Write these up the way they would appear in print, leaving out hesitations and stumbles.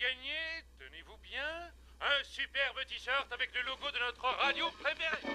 gagné, tenez-vous bien, un superbe t-shirt avec le logo de notre radio préférée.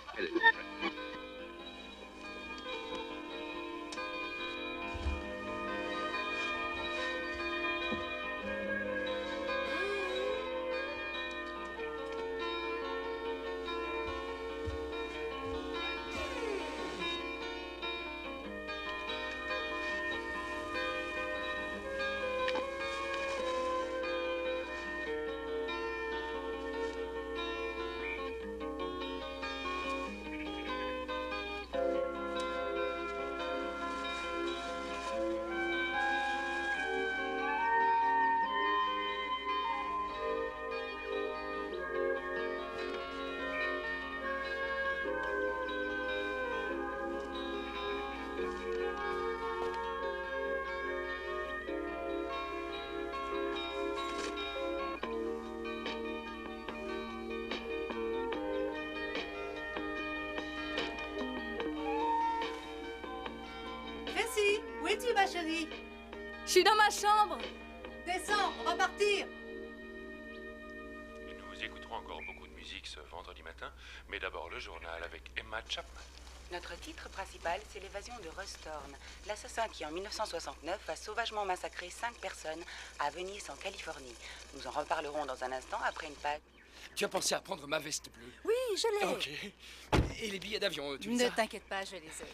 Où es-tu, ma chérie? Je suis dans ma chambre. Descends, on va partir. Nous écouterons encore beaucoup de musique ce vendredi matin, mais d'abord le journal avec Emma Chapman. Notre titre principal, c'est l'évasion de Russ Thorne, l'assassin qui, en 1969, a sauvagement massacré 5 personnes à Venice, en Californie. Nous en reparlerons dans un instant après une page. Tu as pensé à prendre ma veste bleue? Oui, je l'ai. Ok. Et les billets d'avion, tu Ne t'inquiète pas, je les ai.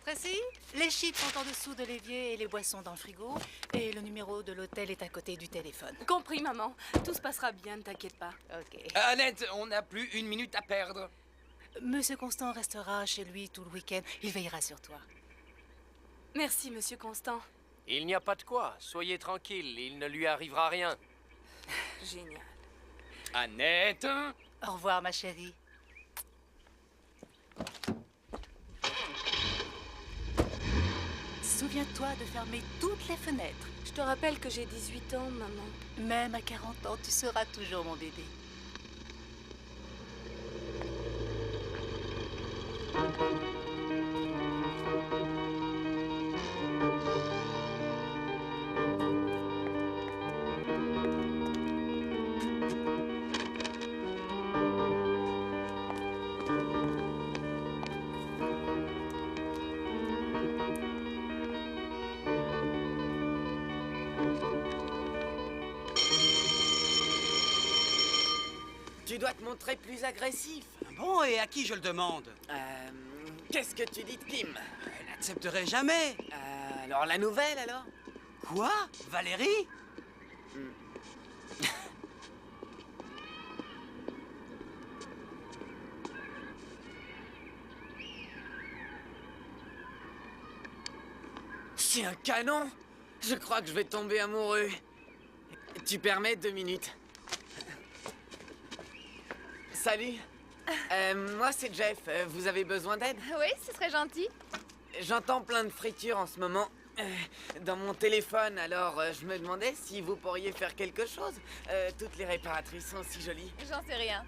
Tracy, les chips sont en dessous de l'évier et les boissons dans le frigo. Et le numéro de l'hôtel est à côté du téléphone. Compris, maman. Tout se passera bien, ne t'inquiète pas. Ok. Annette, on n'a plus une minute à perdre. Monsieur Constant restera chez lui tout le week-end. Il veillera sur toi. Merci, monsieur Constant. Il n'y a pas de quoi. Soyez tranquille, il ne lui arrivera rien. Génial. Annette! Au revoir, ma chérie. Souviens-toi de fermer toutes les fenêtres. Je te rappelle que j'ai 18 ans, maman. Même à 40 ans, tu seras toujours mon bébé. Tu dois te montrer plus agressif. Bon, et à qui je le demande? Qu'est-ce que tu dis de Kim? Elle n'accepterait jamais. Alors la nouvelle, alors? Quoi? Valérie? C'est un canon? Je crois que je vais tomber amoureux. Tu permets 2 minutes? Salut. Moi, c'est Jeff. Vous avez besoin d'aide? Oui, ce serait gentil. J'entends plein de fritures en ce moment dans mon téléphone, alors je me demandais si vous pourriez faire quelque chose. Toutes les réparatrices sont si jolies. J'en sais rien.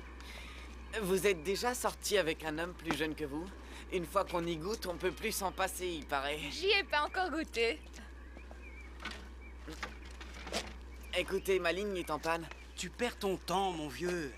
Vous êtes déjà sorti avec un homme plus jeune que vous? Une fois qu'on y goûte, on peut plus s'en passer, il paraît. J'y ai pas encore goûté. Écoutez, ma ligne est en panne. Tu perds ton temps, mon vieux.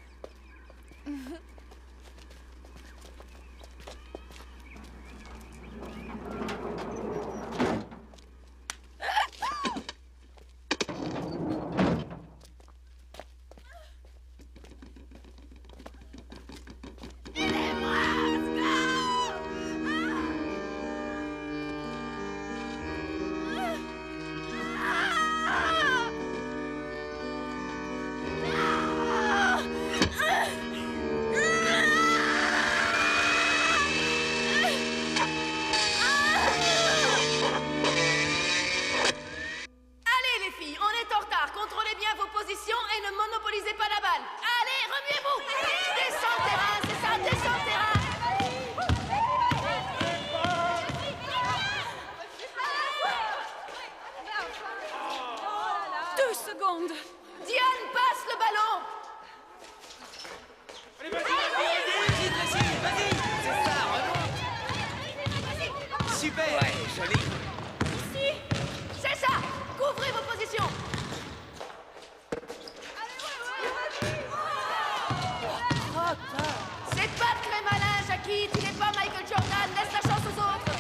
C'est pas très malin, Jackie. Tu n'es pas Michael Jordan. Laisse la chance aux autres.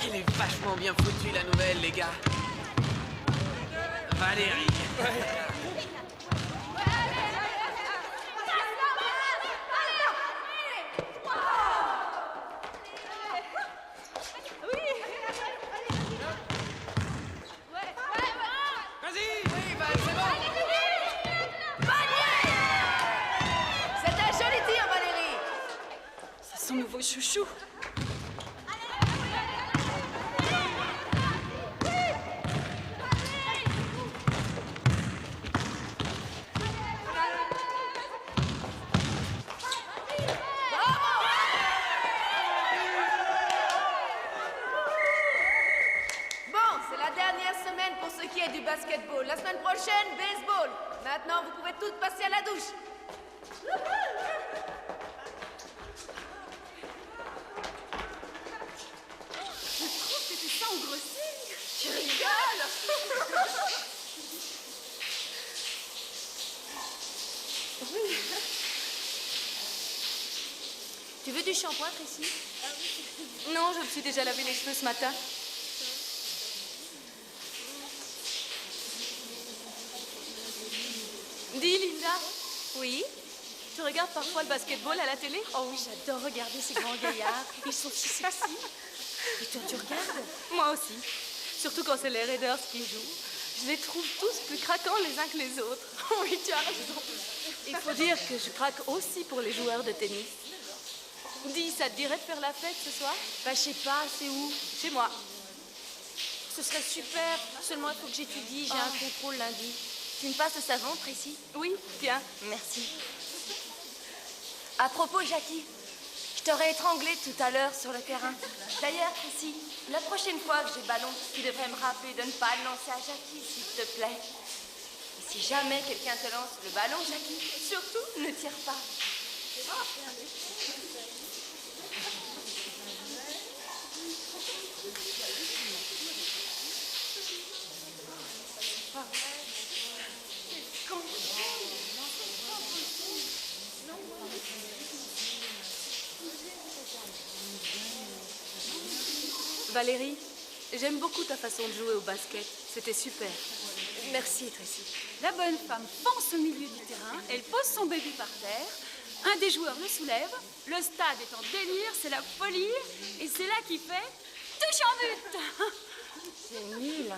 Elle est vachement bien foutue, la nouvelle, les gars. Valérie. C'est un joli tir, Valérie. C'est son nouveau chouchou. Bon, c'est la dernière semaine pour ce qui est du basketball. La semaine prochaine, baseball. Maintenant, vous pouvez toutes passer à la douche. Tu rigoles. Tu veux du shampoing, Tracy? Non, je me suis déjà lavé les cheveux ce matin. Dis, Linda. Oui? Tu regardes parfois le basketball à la télé? Oh oui, j'adore regarder ces grands gaillards. Ils sont si sexy. Et toi, tu regardes? Moi aussi. Surtout quand c'est les Raiders qui jouent. Je les trouve tous plus craquants les uns que les autres. Oui, tu as raison. Il faut dire que je craque aussi pour les joueurs de tennis. Dis, ça te dirait de faire la fête ce soir? Bah, je sais pas, c'est où? Chez moi. Ce serait super. Seulement, il faut que j'étudie. J'ai un contrôle lundi. Tu me passes le savon, Tracy? Oui, tiens. Merci. À propos, Jackie, je t'aurais étranglé tout à l'heure sur le terrain. D'ailleurs, Tracy, la prochaine fois que j'ai le ballon, tu devrais me rappeler de ne pas le lancer à Jackie, s'il te plaît. Et si jamais quelqu'un te lance le ballon, Jackie, surtout, ne tire pas. Valérie, j'aime beaucoup ta façon de jouer au basket. C'était super. Merci, Tracy. La bonne femme pense au milieu du terrain, elle pose son bébé par terre, un des joueurs le soulève, le stade est en délire, c'est la folie, et c'est là qu'il fait touche en but. C'est nul.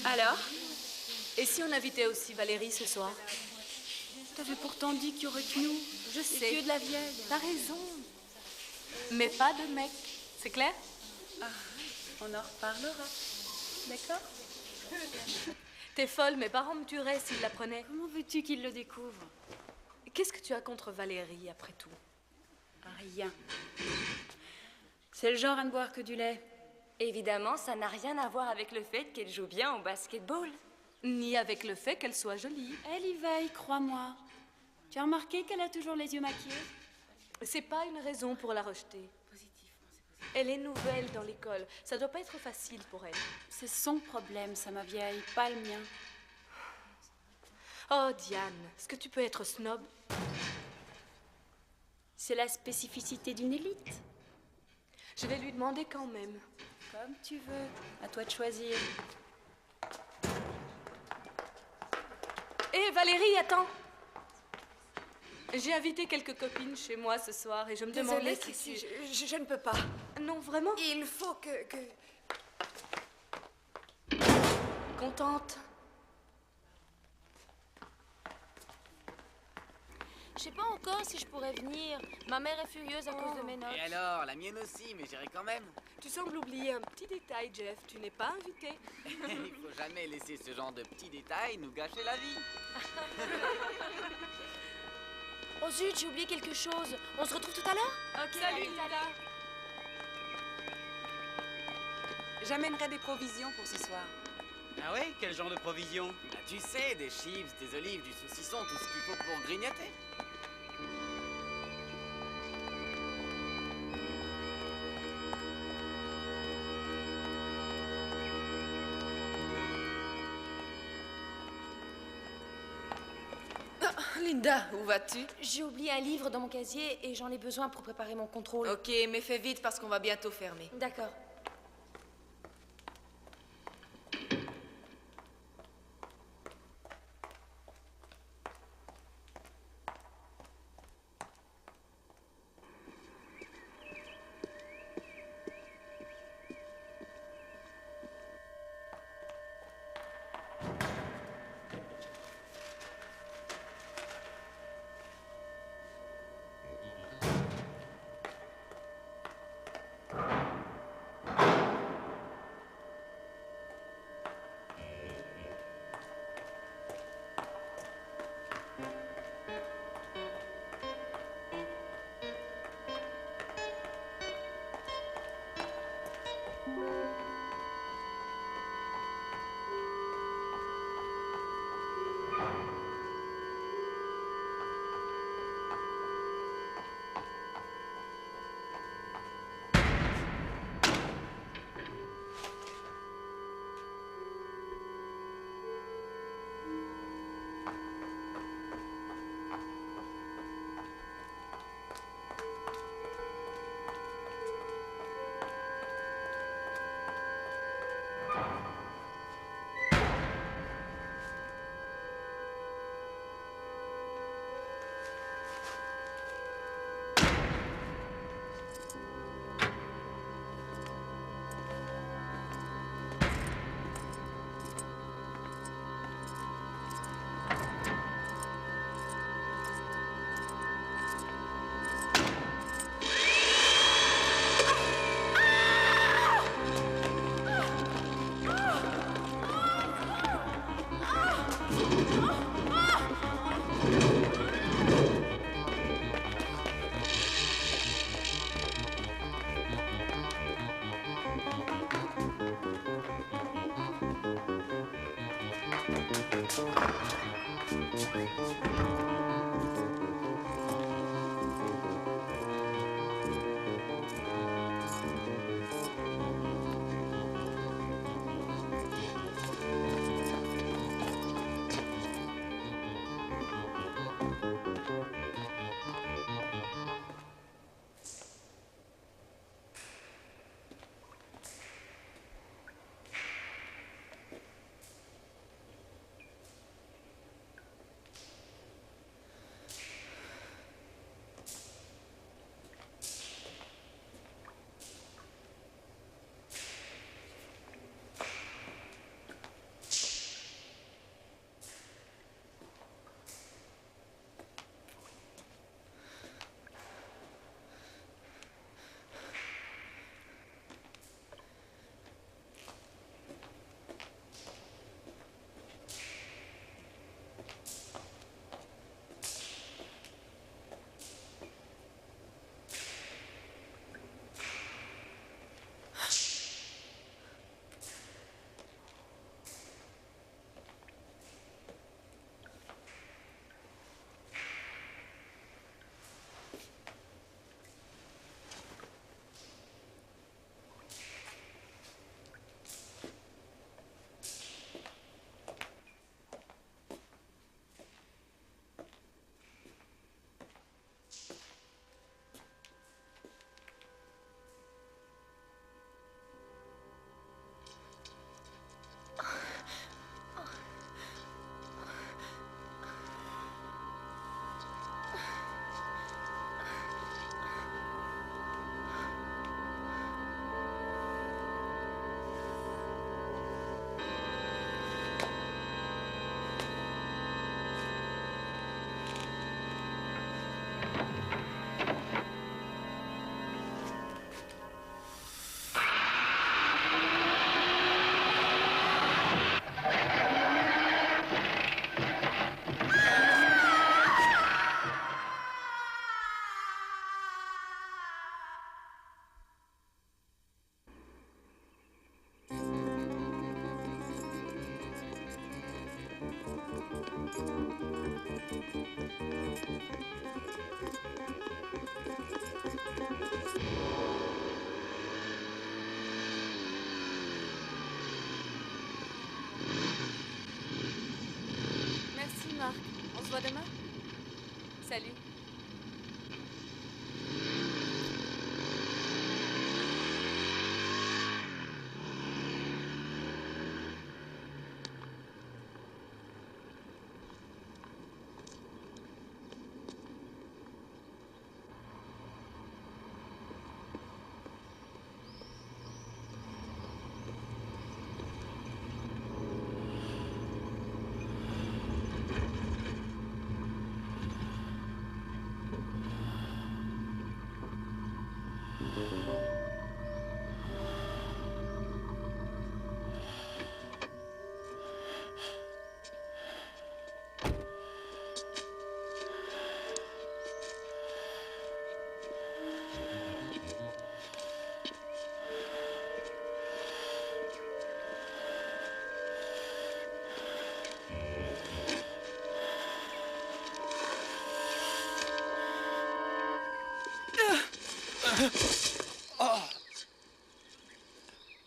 Alors, Et si on invitait aussi Valérie ce soir? t'avais pourtant dit qu'il y aurait que nous. Je Les sais. vieux de la vieille. T'as raison. Mais pas de mec. C'est clair? On en reparlera. D'accord? T'es folle, mes parents me tueraient s'ils l'apprenaient. Comment veux-tu qu'il le découvre? Qu'est-ce que tu as contre Valérie, après tout? Rien. C'est le genre à ne boire que du lait. Évidemment, ça n'a rien à voir avec le fait qu'elle joue bien au basketball. Ni avec le fait qu'elle soit jolie. Elle y veille, crois-moi. Tu as remarqué qu'elle a toujours les yeux maquillés? C'est pas une raison pour la rejeter. Elle est nouvelle dans l'école. Ça doit pas être facile pour elle. C'est son problème, ça, ma vieille, pas le mien. Oh, Diane, est-ce que tu peux être snob? C'est la spécificité d'une élite. Je vais lui demander quand même. Comme tu veux. À toi de choisir. Hé, Valérie, attends! J'ai invité quelques copines chez moi ce soir et je me demandais si tu... Je ne peux pas. Non, vraiment? Il faut que... Contente? Je sais pas encore si je pourrais venir. Ma mère est furieuse à cause de mes notes. Et alors, la mienne aussi, mais j'irai quand même. Tu sembles oublier un petit détail, Jeff. Tu n'es pas invité. Il faut jamais laisser ce genre de petits détails nous gâcher la vie. Oh zut, j'ai oublié quelque chose. On se retrouve tout à l'heure? Ok, salut. tout à l'heure. J'amènerai des provisions pour ce soir. Ah ouais? Quel genre de provision? Bah, tu sais, des chips, des olives, du saucisson, tout ce qu'il faut pour grignoter. Linda, où vas-tu? J'ai oublié un livre dans mon casier et j'en ai besoin pour préparer mon contrôle. Ok, mais fais vite parce qu'on va bientôt fermer. D'accord.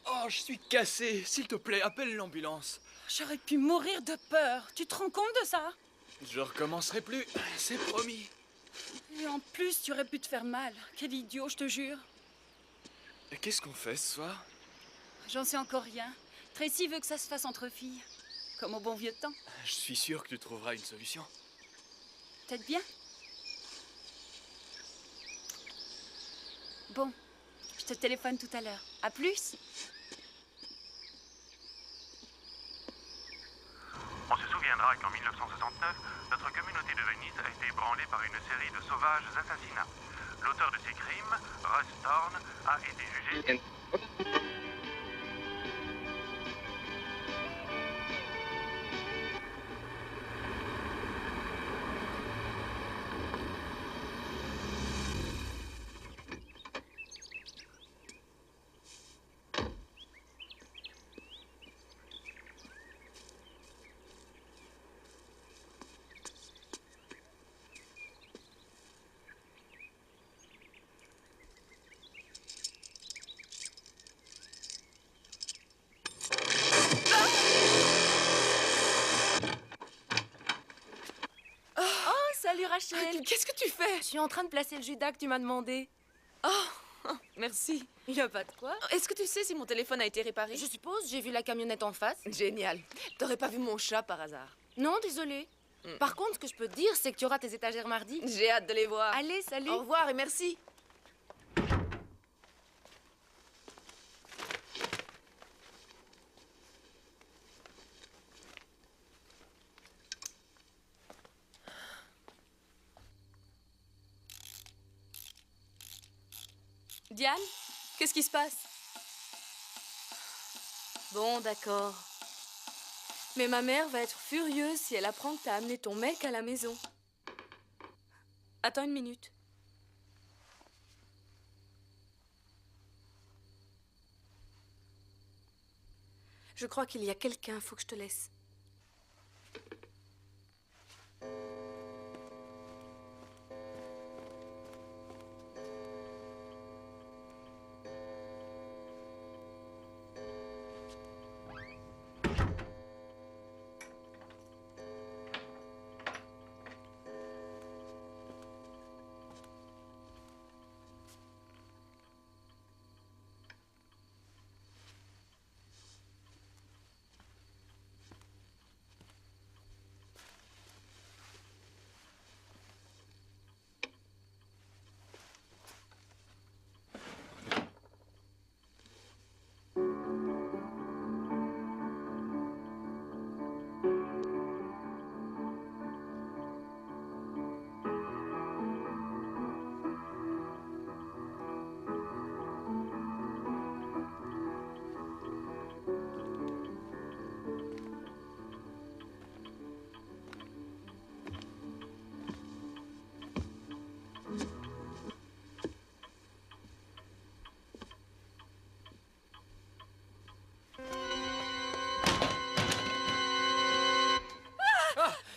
Oh, je suis cassé. S'il te plaît, appelle l'ambulance. J'aurais pu mourir de peur. Tu te rends compte de ça? Je recommencerai plus, c'est promis. Et en plus, tu aurais pu te faire mal. Quel idiot, je te jure. Et qu'est-ce qu'on fait ce soir? J'en sais encore rien. Tracy veut que ça se fasse entre filles. Comme au bon vieux temps. Je suis sûr que tu trouveras une solution. Peut-être bien. Bon, je te téléphone tout à l'heure. À plus. On se souviendra qu'en 1969, notre communauté de Venise a été ébranlée par une série de sauvages assassinats. L'auteur de ces crimes, Russ Thorne, a été jugé... Salut Rachel. Qu'est-ce que tu fais? Je suis en train de placer le Judas que tu m'as demandé. Merci. Il n'y a pas de quoi. Est-ce que tu sais si mon téléphone a été réparé? Je suppose, j'ai vu la camionnette en face. Génial. T'aurais pas vu mon chat par hasard? Non, désolée. Par contre, ce que je peux te dire, c'est que tu auras tes étagères mardi. J'ai hâte de les voir. Allez, salut. Au revoir et merci. Diane, qu'est-ce qui se passe? Bon, d'accord. Mais ma mère va être furieuse si elle apprend que t'as amené ton mec à la maison. Attends une minute. Je crois qu'il y a quelqu'un, faut que je te laisse.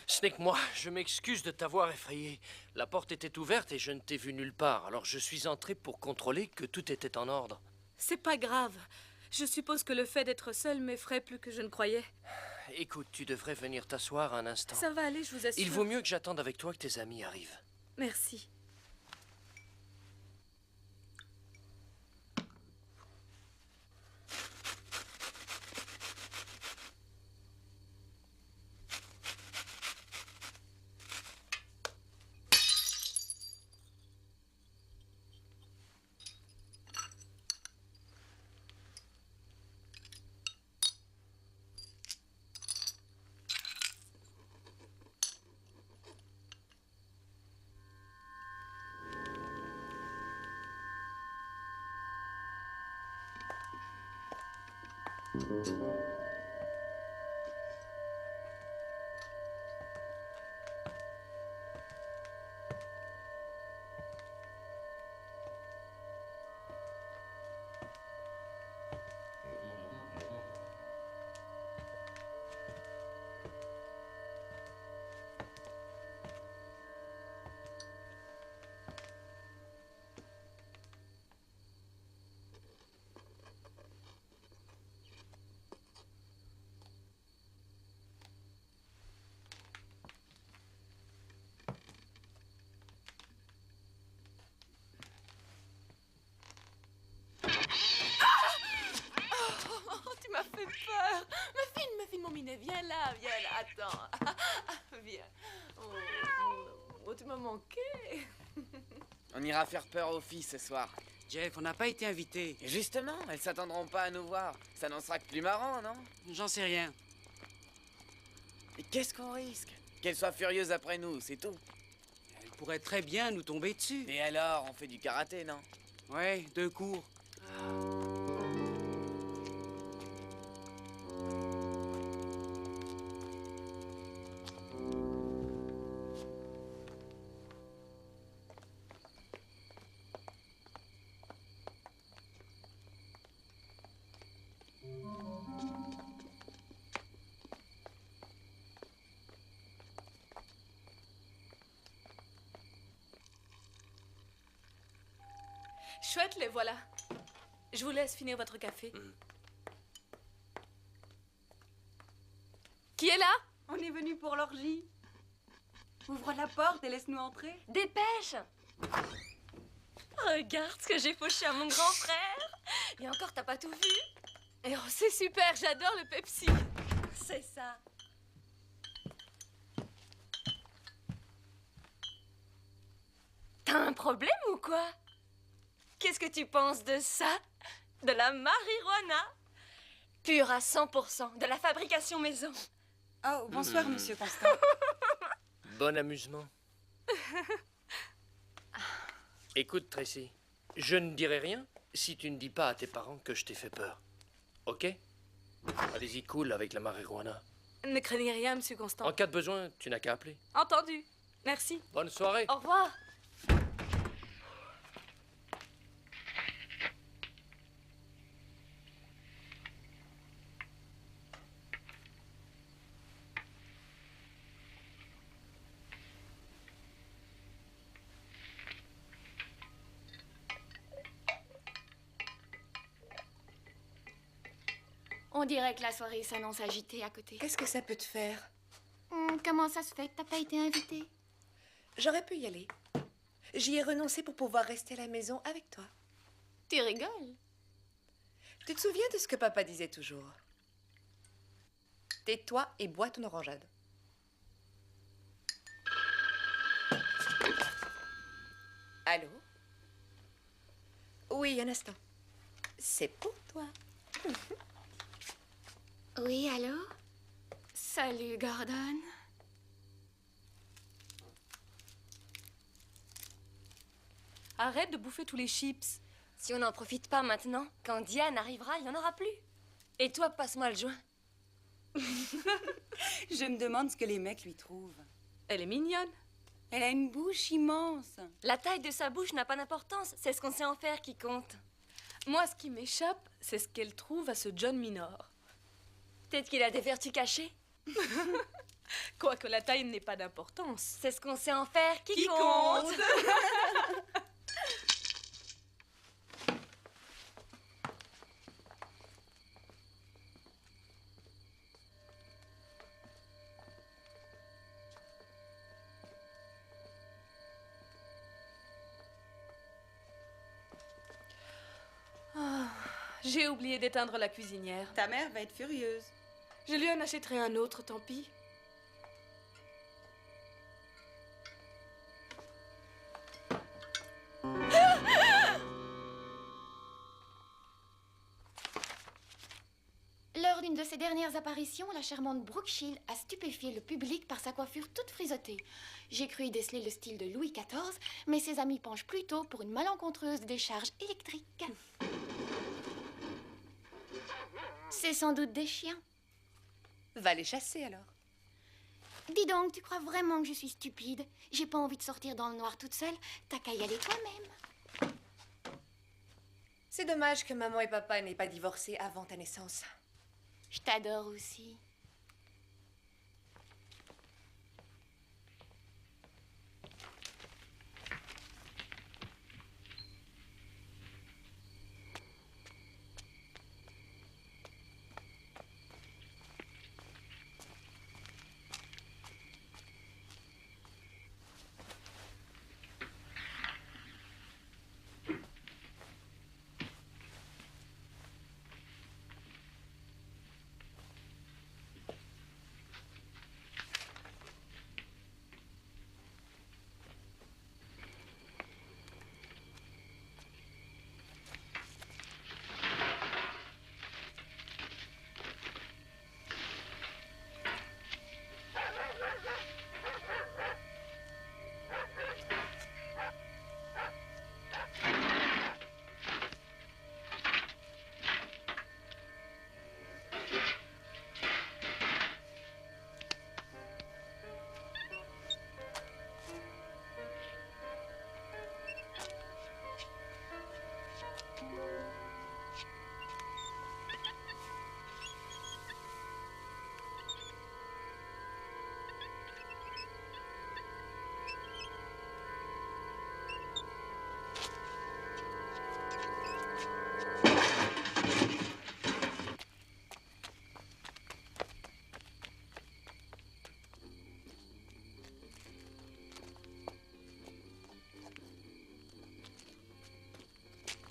Ce n'est que moi. Je m'excuse de t'avoir effrayé. La porte était ouverte et je ne t'ai vu nulle part. Alors je suis entré pour contrôler que tout était en ordre. C'est pas grave. Je suppose que le fait d'être seule m'effraie plus que je ne croyais. Écoute, tu devrais venir t'asseoir un instant. Ça va aller, je vous assure. Il vaut mieux que j'attende avec toi que tes amis arrivent. Merci. Tu m'as fait peur. Ma fine, mon minet, viens là, attends. Viens. Oh, tu m'as manqué. On ira faire peur aux filles ce soir. Jeff, on n'a pas été invités. Et justement, elles s'attendront pas à nous voir. Ça n'en sera que plus marrant, non? J'en sais rien. Et qu'est-ce qu'on risque? Qu'elles soient furieuses après nous, c'est tout. Elle pourrait très bien nous tomber dessus. Et alors, on fait du karaté, non? Ouais, 2 cours. Chouette, les voilà. Je vous laisse finir votre café. Qui est là? On est venu pour l'orgie. Ouvre la porte et laisse-nous entrer. Dépêche! Regarde ce que j'ai fauché à mon grand frère. Et encore, t'as pas tout vu? Et oh, c'est super, j'adore le Pepsi. C'est ça. T'as un problème ou quoi? Qu'est-ce que tu penses de ça? De la marijuana? Pure à 100%, de la fabrication maison. Oh, bonsoir, monsieur Constant. Bon amusement. Écoute, Tracy, je ne dirai rien si tu ne dis pas à tes parents que je t'ai fait peur. Ok? Allez-y, cool avec la marijuana. Ne craignez rien, monsieur Constant. En cas de besoin, tu n'as qu'à appeler. Entendu. Merci. Bonne soirée. Au revoir. On dirait que la soirée s'annonce agitée à côté. Qu'est-ce que ça peut te faire? Comment ça se fait que t'as pas été invitée? J'aurais pu y aller. J'y ai renoncé pour pouvoir rester à la maison avec toi. Tu rigoles? Tu te souviens de ce que papa disait toujours? Tais-toi et bois ton orangeade. Allô? Oui, un instant. C'est pour toi. Oui, allô? Salut, Gordon. Arrête de bouffer tous les chips. Si on n'en profite pas maintenant, quand Diane arrivera, il n'y en aura plus. Et toi, passe-moi le joint. Je me demande ce que les mecs lui trouvent. Elle est mignonne. Elle a une bouche immense. La taille de sa bouche n'a pas d'importance. C'est ce qu'on sait en faire qui compte. Moi, ce qui m'échappe, c'est ce qu'elle trouve à ce John Minor. Peut-être qu'il a des vertus cachées. Quoique la taille n'ait pas d'importance. C'est ce qu'on sait en faire qui compte. J'ai oublié d'éteindre la cuisinière. Ta mère va être furieuse. Je lui en achèterai un autre, tant pis. Lors d'une de ses dernières apparitions, la charmante Brooke Shield a stupéfié le public par sa coiffure toute frisottée. J'ai cru y déceler le style de Louis XIV, mais ses amis penchent plutôt pour une malencontreuse décharge électrique. C'est sans doute des chiens. Va les chasser alors. Dis donc, tu crois vraiment que je suis stupide? J'ai pas envie de sortir dans le noir toute seule. T'as qu'à y aller toi-même. C'est dommage que maman et papa n'aient pas divorcé avant ta naissance. Je t'adore aussi.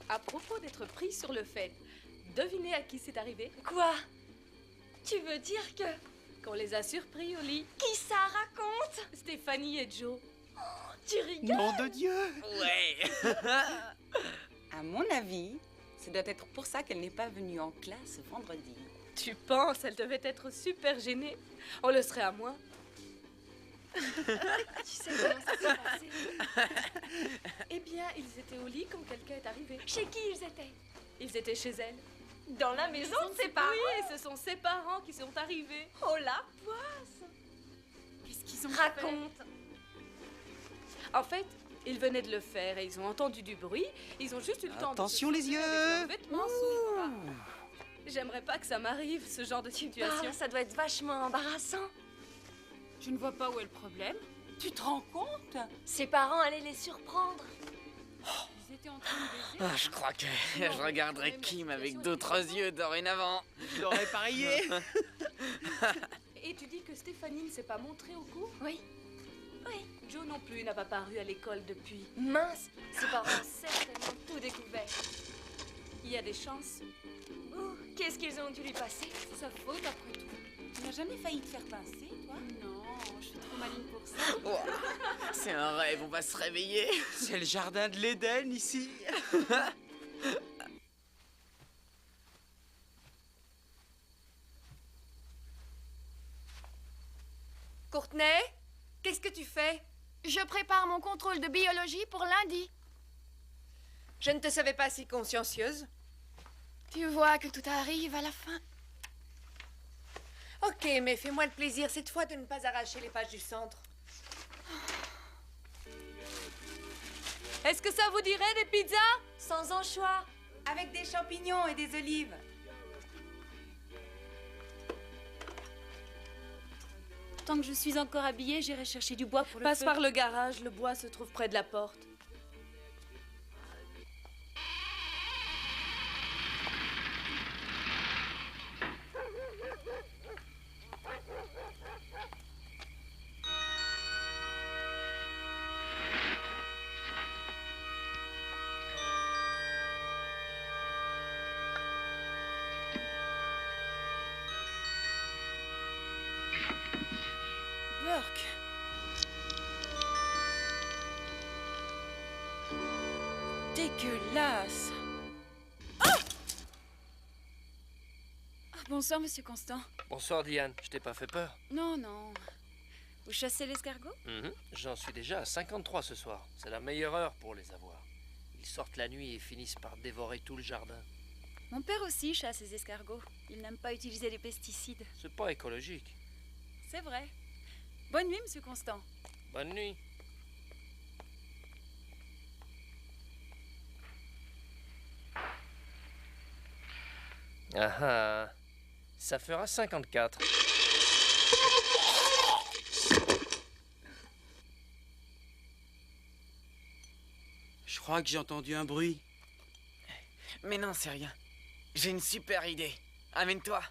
À propos d'être pris sur le fait, devinez à qui c'est arrivé? Quoi? Tu veux dire que... Qu'on les a surpris au lit. Qui ça raconte? Stéphanie et Joe. Tu rigoles? Nom de Dieu! Ouais. À mon avis, ce doit être pour ça qu'elle n'est pas venue en classe vendredi. Tu penses, elle devait être super gênée. On le serait à moins. Tu sais comment ça s'est passé? Eh bien, ils étaient au lit quand quelqu'un est arrivé. Chez qui ils étaient? Ils étaient chez elle. Dans la maison de ses parents? Oui, et ce sont ses parents qui sont arrivés. Oh la poisse! Qu'est-ce qu'ils ont Raconte! En fait, ils venaient de le faire et ils ont entendu du bruit. Ils ont juste eu le temps Attention de se les sauver yeux! avec leurs vêtements sous le bras. J'aimerais pas que ça m'arrive, ce genre de situation. Ça doit être vachement embarrassant. Je ne vois pas où est le problème. Tu te rends compte? Ses parents allaient les surprendre. Ils étaient en train de baiser. Ah, je crois que je regarderai Kim avec d'autres yeux dorénavant. Je l'aurais parié! Et tu dis que Stéphanie ne s'est pas montrée au cours? Oui. Joe non plus n'a pas paru à l'école depuis. Mince, ses parents ont certainement tout découvert. Il y a des chances. Ouh, qu'est-ce qu'ils ont dû lui passer? C'est sa faute après tout. Tu n'as jamais failli te faire pincer, toi? Non, je suis trop maligne pour ça. Oh, c'est un rêve, on va se réveiller. C'est le jardin de l'Éden ici! Courtney, qu'est-ce que tu fais? Je prépare mon contrôle de biologie pour lundi. Je ne te savais pas si consciencieuse. Tu vois que tout arrive à la fin. Ok, mais fais-moi le plaisir cette fois de ne pas arracher les pages du centre. Est-ce que ça vous dirait des pizzas? Sans anchois. Avec des champignons et des olives. Tant que je suis encore habillée, j'irai chercher du bois pour le Passe feu. par le garage, le bois se trouve près de la porte. Burke. Dégueulasse. Ah! Bonsoir, monsieur Constant. Bonsoir Diane, je t'ai pas fait peur? Non, non. Vous chassez l'escargot? J'en suis déjà à 53 ce soir. C'est la meilleure heure pour les avoir. Ils sortent la nuit et finissent par dévorer tout le jardin. Mon père aussi chasse les escargots. Il n'aime pas utiliser les pesticides. C'est pas écologique. C'est vrai. Bonne nuit, monsieur Constant. Bonne nuit. Ah ah. Ça fera 54. Je crois que j'ai entendu un bruit. Mais non, c'est rien. J'ai une super idée. Amène-toi.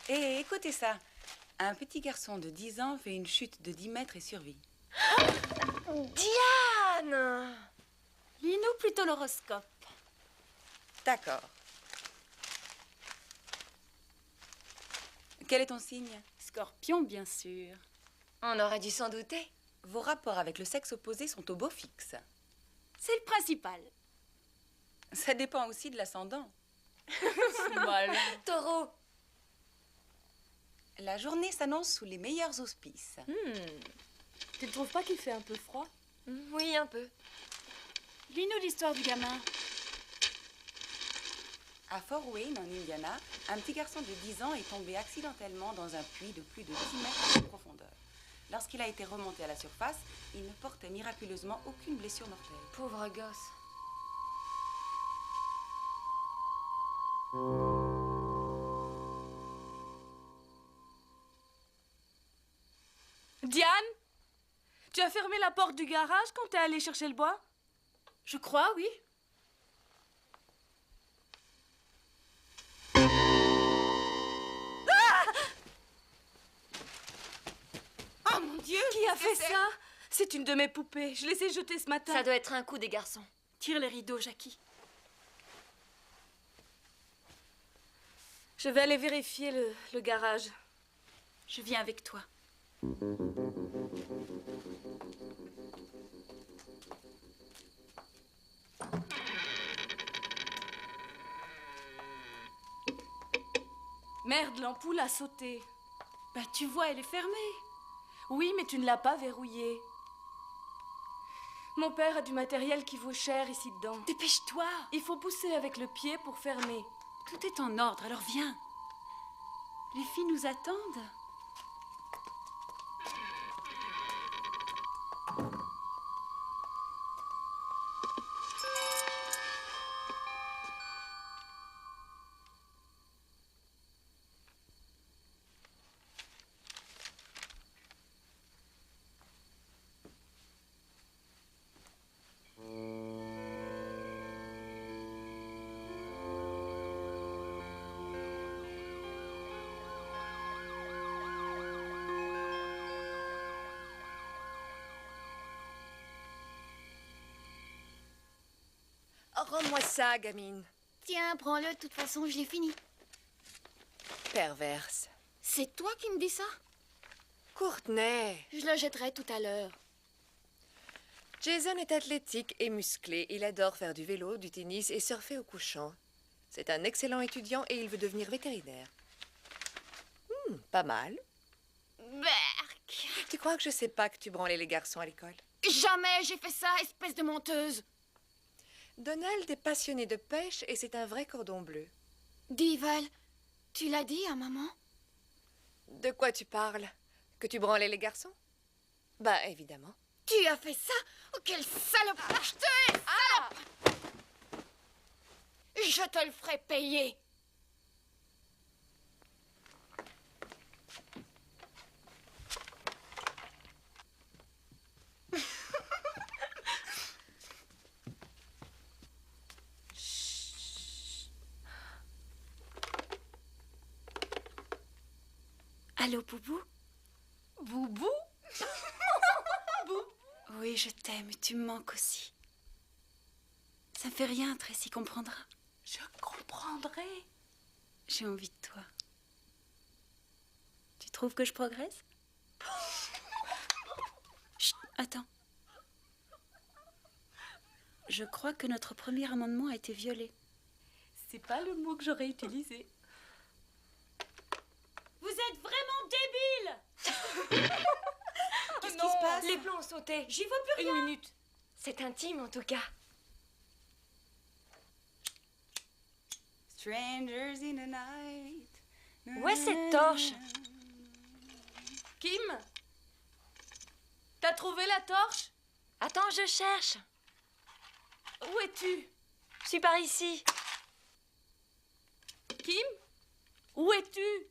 Et écoutez ça. Un petit garçon de 10 ans fait une chute de 10 mètres et survit. Diane! Lis-nous plutôt l'horoscope. D'accord. Quel est ton signe? Scorpion, bien sûr. On aurait dû s'en douter. Vos rapports avec le sexe opposé sont au beau fixe. C'est le principal. Ça dépend aussi de l'ascendant. Taureau. La journée s'annonce sous les meilleurs auspices. Tu ne trouves pas qu'il fait un peu froid? Oui, un peu. Lis-nous l'histoire du gamin. À Fort Wayne, en Indiana, un petit garçon de 10 ans est tombé accidentellement dans un puits de plus de 10 mètres de profondeur. Lorsqu'il a été remonté à la surface, il ne portait miraculeusement aucune blessure mortelle. Pauvre gosse. Diane? Tu as fermé la porte du garage quand t'es allée chercher le bois? Je crois, oui. Oh mon Dieu! Qui a fait ça? C'est une de mes poupées. Je les ai jetées ce matin. Ça doit être un coup des garçons. Tire les rideaux, Jackie. Je vais aller vérifier le garage. Je viens avec toi. Merde, l'ampoule a sauté. Bah, tu vois, elle est fermée. Oui, mais tu ne l'as pas verrouillée. Mon père a du matériel qui vaut cher ici dedans. Dépêche-toi. Il faut pousser avec le pied pour fermer. Tout est en ordre, alors viens. Les filles nous attendent. Rends-moi ça, gamine. Tiens, prends-le, de toute façon, je l'ai fini. Perverse. C'est toi qui me dis ça? Courtenay. Je le jetterai tout à l'heure. Jason est athlétique et musclé. Il adore faire du vélo, du tennis et surfer au couchant. C'est un excellent étudiant et il veut devenir vétérinaire. Pas mal. Berk! Tu crois que je sais pas que tu branlais les garçons à l'école? Jamais j'ai fait ça, espèce de menteuse! Donald est passionné de pêche et c'est un vrai cordon bleu. Dival, tu l'as dit à maman? De quoi tu parles? Que tu branlais les garçons? Bah, évidemment. Tu as fait ça? Oh, quelle salope! Je te hais, salope! Je te le ferai payer! Allô, Boubou? Boubou? Oui, je t'aime et tu me manques aussi. Ça me fait rien, Tracy comprendra. Je comprendrai. J'ai envie de toi. Tu trouves que je progresse? Chut, attends. Je crois que notre premier amendement a été violé. C'est pas le mot que j'aurais utilisé. Vous êtes vraiment débiles! Qu'est-ce qui se passe? Les plombs ont sauté. J'y vois plus rien. Une minute. C'est intime en tout cas. Strangers in the night. Où est cette torche? Kim? T'as trouvé la torche? Attends, je cherche. Où es-tu? Je suis par ici. Kim? Où es-tu?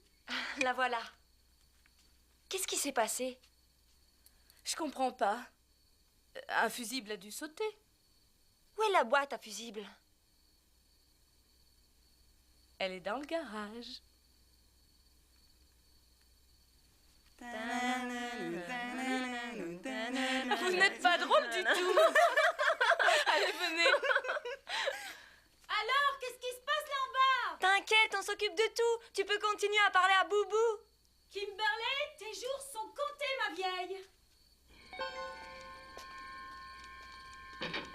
La voilà. Qu'est-ce qui s'est passé? Je comprends pas. Un fusible a dû sauter. Où est la boîte à fusibles? Elle est dans le garage. Vous n'êtes pas drôle du tout. Allez, venez. Alors, qu'est-ce qui se passe là en bas? T'inquiète, on s'occupe de tout. Tu peux continuer à parler à Boubou. Kimberley, tes jours sont comptés, ma vieille.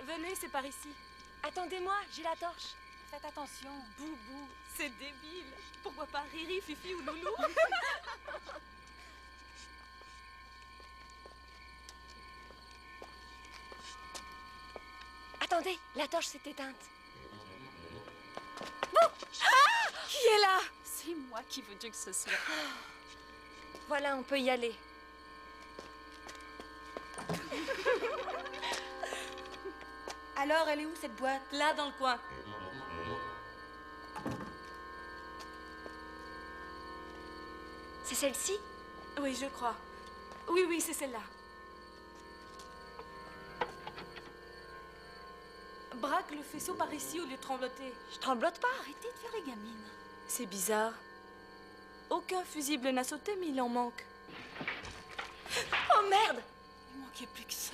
Venez, c'est par ici. Attendez-moi, j'ai la torche. Faites attention. Boubou, c'est débile. Pourquoi pas Riri, Fifi ou Loulou? Attendez, la torche s'est éteinte. Qui est là? C'est moi qui veux Dieu que ce soit. Voilà, on peut y aller. Alors, elle est où cette boîte? Là, dans le coin. C'est celle-ci? Oui, je crois. Oui, c'est celle-là. Braque le faisceau par ici au lieu de trembloter. Je tremblote pas. Arrêtez de faire les gamines. C'est bizarre. Aucun fusible n'a sauté, mais il en manque. Oh merde! Il manquait plus que ça.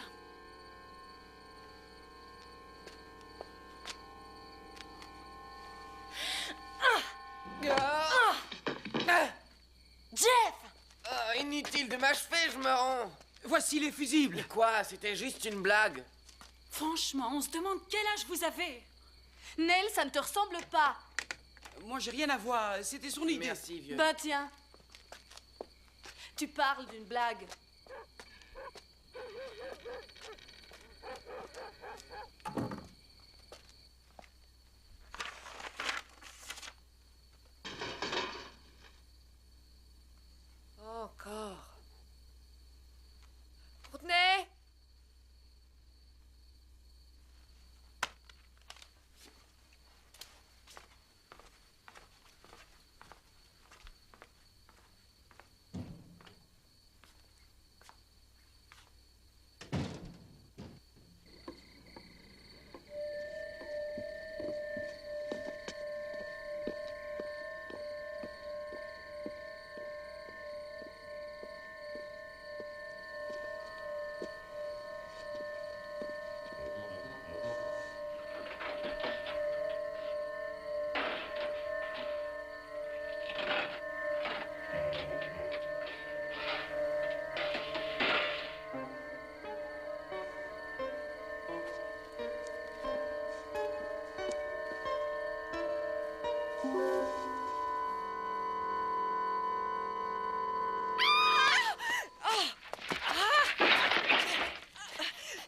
Jeff! Inutile de m'achever, je me rends. Voici les fusibles. Mais quoi? C'était juste une blague. Franchement, on se demande quel âge vous avez. Nell, ça ne te ressemble pas. Moi, j'ai rien à voir. C'était son idée. Merci, vieux. Ben tiens. Tu parles d'une blague. Encore. Courtney?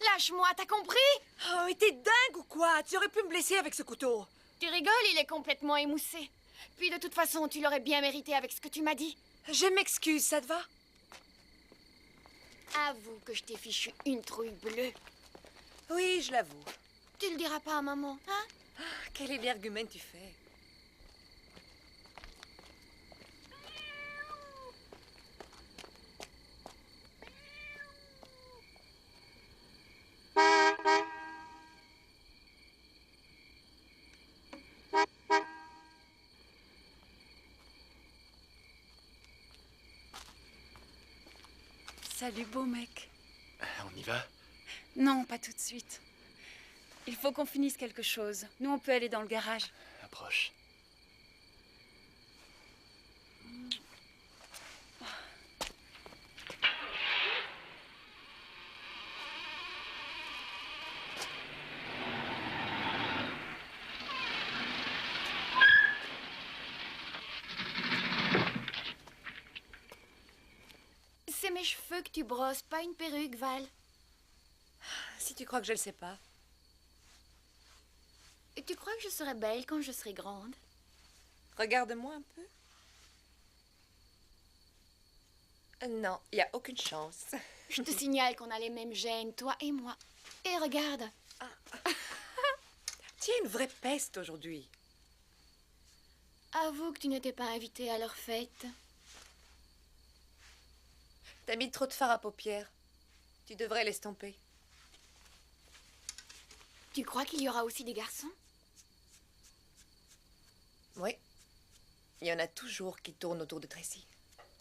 Lâche-moi, t'as compris? Oh, mais t'es dingue ou quoi? Tu aurais pu me blesser avec ce couteau. Tu rigoles, il est complètement émoussé. Puis de toute façon, tu l'aurais bien mérité avec ce que tu m'as dit. Je m'excuse, ça te va? Avoue que je t'ai fichu une trouille bleue. Oui, je l'avoue. Tu le diras pas à maman, hein? Quel énergumène tu fais? Salut, beau mec. On y va? Non, pas tout de suite. Il faut qu'on finisse quelque chose. Nous, on peut aller dans le garage. Approche. C'est mes cheveux que tu brosses, pas une perruque, Val. Si tu crois que je le sais pas. Et tu crois que je serai belle quand je serai grande? Regarde-moi un peu. Non, il n'y a aucune chance. Je te signale qu'on a les mêmes gènes, toi et moi. Et regarde. Tu es une vraie peste aujourd'hui. Avoue que tu n'étais pas invitée à leur fête. T'as mis trop de fard à paupières. Tu devrais l'estomper. Tu crois qu'il y aura aussi des garçons? Oui. Il y en a toujours qui tournent autour de Tracy.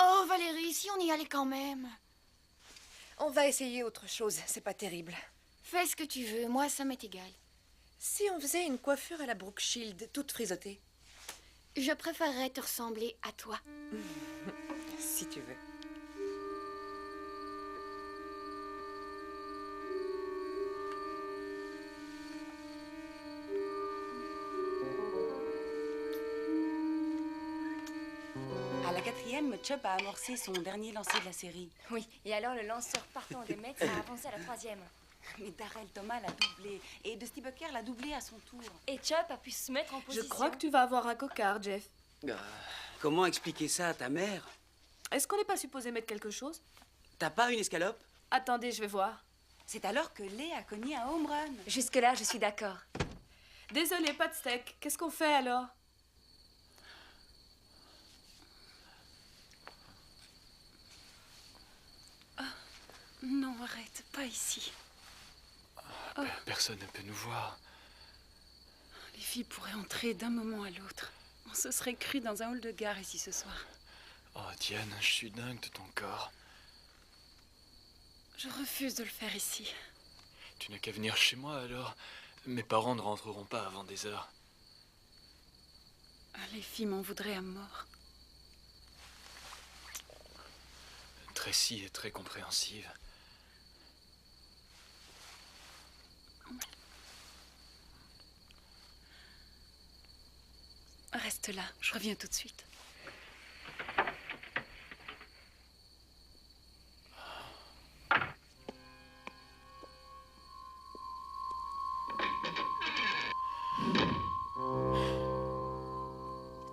Oh, Valérie, si on y allait quand même. On va essayer autre chose, c'est pas terrible. Fais ce que tu veux, moi ça m'est égal. Si on faisait une coiffure à la Brooke Shield, toute frisottée. Je préférerais te ressembler à toi. Si tu veux. À la 4e, Chubb a amorcé son dernier lancer de la série. Oui, et alors le lanceur partant des Mets a avancé à la 3e. Mais Darrell Thomas l'a doublé. Et Dusty Bucker l'a doublé à son tour. Et Chubb a pu se mettre en Je position. crois que tu vas avoir un cocard, Jeff. Comment expliquer ça à ta mère? Est-ce qu'on n'est pas supposé mettre quelque chose? T'as pas une escalope? Attendez, je vais voir. C'est alors que Lee a cogné un home run. Jusque-là, je suis d'accord. Désolée, pas de steak. Qu'est-ce qu'on fait alors? Non, arrête, pas ici. Personne ne peut nous voir. Les filles pourraient entrer d'un moment à l'autre. On se serait cru dans un hall de gare ici ce soir. Oh, Diane, je suis dingue de ton corps. Je refuse de le faire ici. Tu n'as qu'à venir chez moi alors. Mes parents ne rentreront pas avant des heures. Les filles m'en voudraient à mort. Tracy est très compréhensive. Reste là, je reviens tout de suite.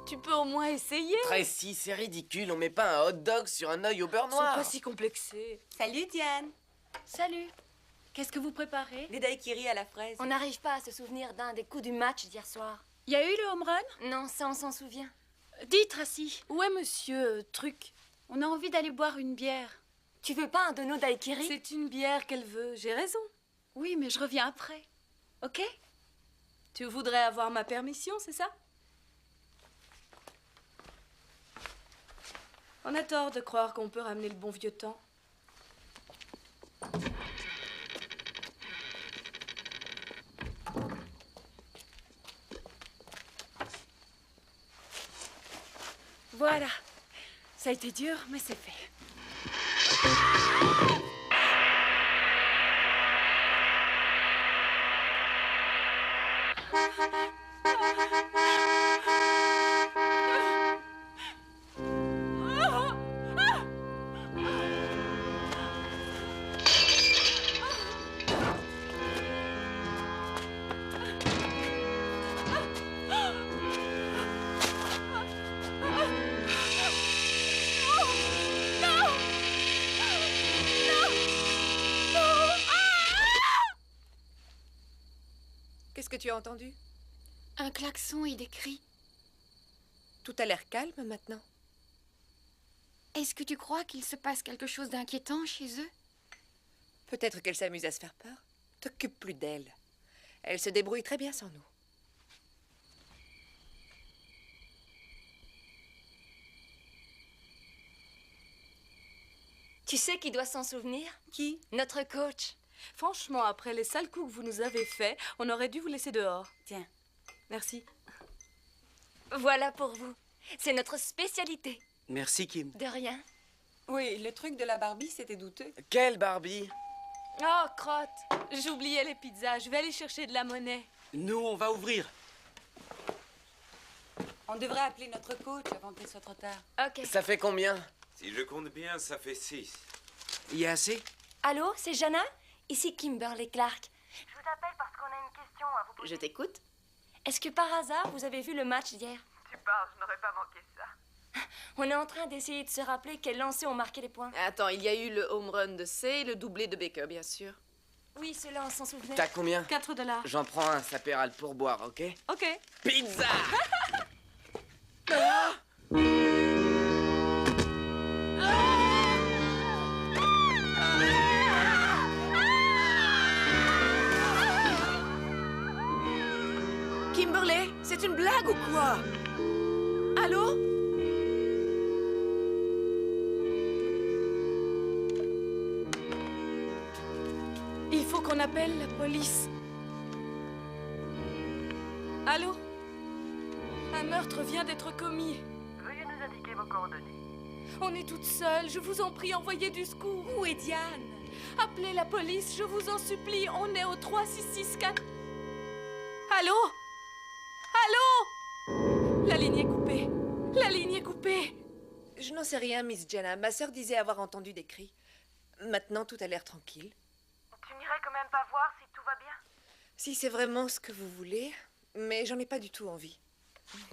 Tu peux au moins essayer. Tracy, c'est ridicule, on met pas un hot dog sur un œil au beurre Ils sont noir. pas si complexés. Salut Diane. Salut. Qu'est-ce que vous préparez? Des daiquiris à la fraise. On n'arrive pas à se souvenir d'un des coups du match d'hier soir. Il y a eu le home run? Non, ça on s'en souvient. Dis, Tracy, Où est monsieur Truc? on a envie d'aller boire une bière. Tu veux pas un de nos daiquiris? C'est une bière qu'elle veut, j'ai raison. Oui, mais je reviens après. Ok? Tu voudrais avoir ma permission, c'est ça? On a tort de croire qu'on peut ramener le bon vieux temps. Voilà. Ça a été dur, mais c'est fait. Qu'est-ce que tu as entendu? Un klaxon et des cris. Tout a l'air calme maintenant. Est-ce que tu crois qu'il se passe quelque chose d'inquiétant chez eux? Peut-être qu'elle s'amuse à se faire peur. T'occupe plus d'elle. Elle se débrouille très bien sans nous. Tu sais qui doit s'en souvenir? Qui? Notre coach. Franchement, après les sales coups que vous nous avez faits, on aurait dû vous laisser dehors. Tiens. Merci. Voilà pour vous. C'est notre spécialité. Merci, Kim. De rien. Oui, le truc de la Barbie, c'était douteux. Quelle Barbie? Oh, crotte! J'oubliais les pizzas. Je vais aller chercher de la monnaie. Nous, on va ouvrir. On devrait appeler notre coach avant qu'il soit trop tard. Ok. Ça fait combien? Si je compte bien, ça fait 6. Il y a assez? Allô, c'est Jana? ici Kimberly Clark. Je vous appelle parce qu'on a une question à vous poser. Je t'écoute. Est-ce que par hasard, vous avez vu le match d'hier? Tu parles, je n'aurais pas manqué ça. On est en train d'essayer de se rappeler quels lancers ont marqué les points. Attends, il y a eu le home run de C et le doublé de Baker, bien sûr. Oui, cela, on s'en souvenait. T'as combien? 4 $. J'en prends un, ça paiera le pourboire, ok? Ok. Pizza! Kimberly, c'est une blague ou quoi? Allô? Il faut qu'on appelle la police. Allô? Un meurtre vient d'être commis. Veuillez nous indiquer vos coordonnées. On est toutes seules. Je vous en prie, envoyez du secours. Où est Diane? Appelez la police, je vous en supplie. On est au 3664. Allô? Allô? La ligne est coupée. La ligne est coupée. Je n'en sais rien, Miss Jenna. Ma sœur disait avoir entendu des cris. Maintenant, tout a l'air tranquille. Tu n'irais quand même pas voir si tout va bien? Si c'est vraiment ce que vous voulez, mais j'en ai pas du tout envie.